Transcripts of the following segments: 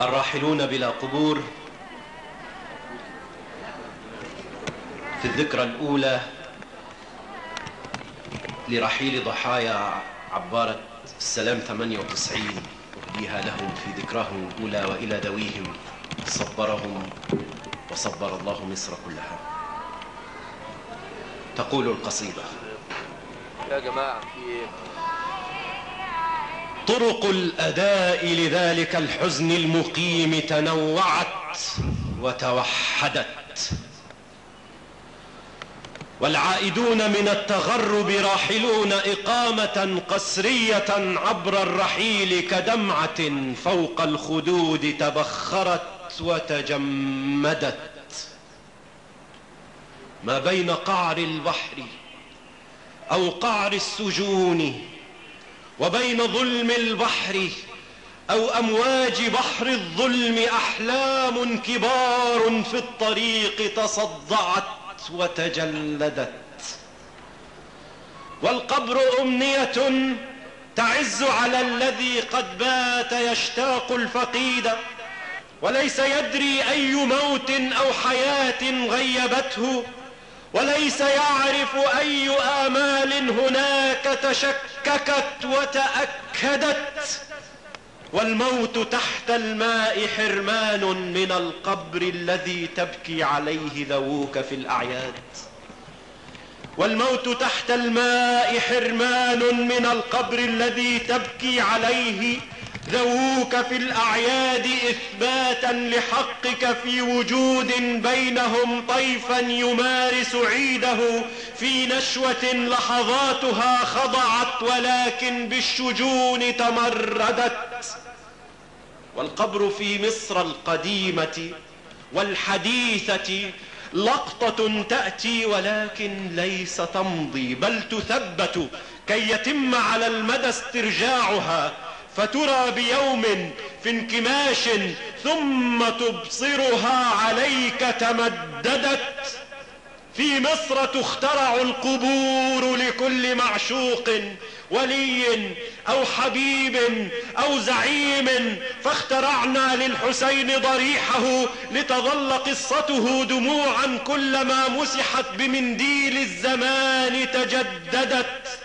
الراحلون بلا قبور في الذكرى الأولى لرحيل ضحايا عبارة السلام 98 أهديها لهم في ذكراهم الأولى وإلى ذويهم صبرهم وصبر الله مصر كلها. تقول القصيدة: يا جماعة في ايه؟ طرق الأداء لذلك الحزن المقيم تنوعت وتوحدت، والعائدون من التغرب راحلون إقامة قسرية عبر الرحيل كدمعة فوق الخدود تبخرت وتجمدت. ما بين قعر البحر أو قعر السجون وبين ظلم البحر أو أمواج بحر الظلم أحلام كبار في الطريق تصدعت وتجلدت. والقبر أمنية تعز على الذي قد بات يشتاق الفقيد، وليس يدري أي موت أو حياة غيبته، وليس يعرف أي آمال هناك تشككت وتأكدت. والموت تحت الماء حرمان من القبر الذي تبكي عليه ذووك في الأعياد. والموت تحت الماء حرمان من القبر الذي تبكي عليه ذووك في الأعياد، إثباتا لحقك في وجود بينهم طيفا يمارس عيده في نشوة لحظاتها خضعت ولكن بالشجون تمردت. والقبر في مصر القديمة والحديثة لقطة تأتي ولكن ليس تمضي، بل تثبت كي يتم على المدى استرجاعها، فترى بيوم في انكماش ثم تبصرها عليك تمددت. في مصر تخترع القبور لكل معشوق ولي أو حبيب أو زعيم، فاخترعنا للحسين ضريحه لتظل قصته دموعا كلما مسحت بمنديل الزمان تجددت.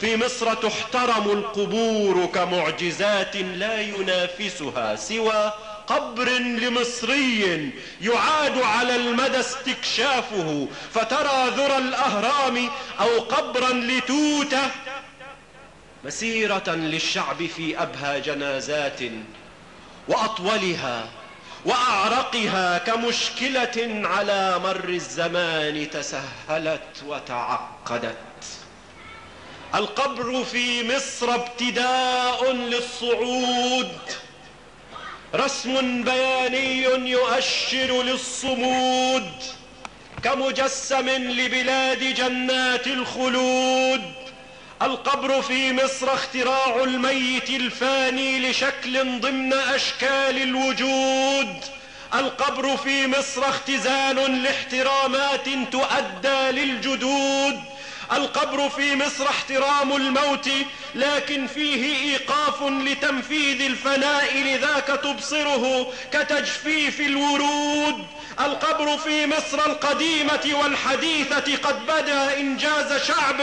في مصر تحترم القبور كمعجزات لا ينافسها سوى قبر لمصري يعاد على المدى استكشافه، فترى ذرى الأهرام أو قبرا لتوتة، مسيرة للشعب في أبهى جنازات وأطولها وأعرقها كمشكلة على مر الزمان تسهلت وتعقدت. القبر في مصر ابتداء للصعود، رسم بياني يؤشر للصمود، كمجسم لبلاد جنات الخلود. القبر في مصر اختراع الميت الفاني لشكل ضمن أشكال الوجود. القبر في مصر اختزال لاحترامات تؤدى للجدود. القبر في مصر احترام الموت لكن فيه إيقاف لتنفيذ الفناء، لذاك تبصره كتجفيف الورود. القبر في مصر القديمة والحديثة قد بدا إنجاز شعب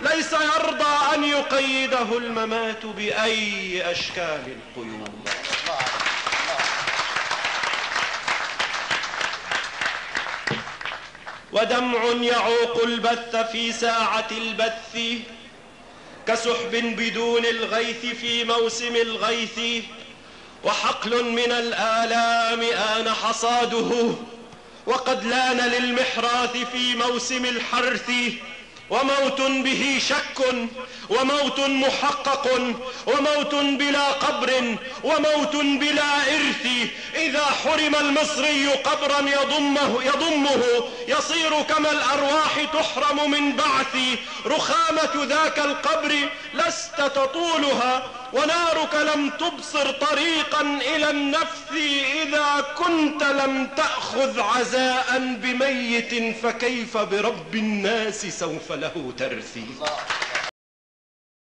ليس يرضى أن يقيده الممات بأي أشكال القيود. ودمع يعوق البث في ساعة البث، كسحب بدون الغيث في موسم الغيث. وحقل من الآلام آن حصاده، وقد لان للمحراث في موسم الحرث. وموت به شك وموت محقق وموت بلا قبر وموت بلا إرث. إذا حرم المصري قبرا يضمه يصير كما الأرواح تحرم من بعث. رخامة ذاك القبر لست تطولها، ونارك لم تبصر طريقا إلى النفث. إذا كنت لم تأخذ عزاء بميت فكيف برب الناس سوف له ترثي.